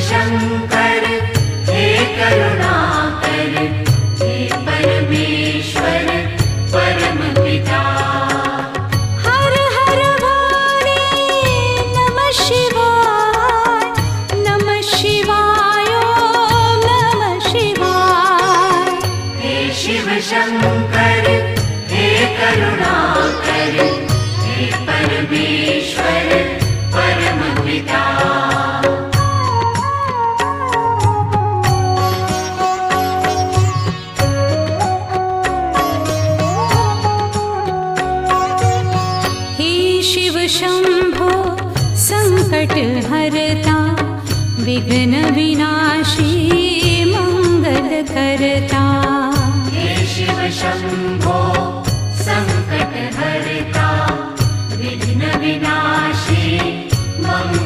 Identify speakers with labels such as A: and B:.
A: शंकर हे करुणाकर, हे परमेश्वर परम पिता।
B: हर हर वाणी नमः शिवाय, नमः शिवाय, ओम नमः शिवाय।
A: हे शिव शंकर हे करुणाकर, हे परमेश्वर परम पिता।
B: शंभो संकट हरता, विघ्न विनाशी मंगल करता।
A: हे शिव शंभो संकट हरता, विघ्न विनाशी मंगल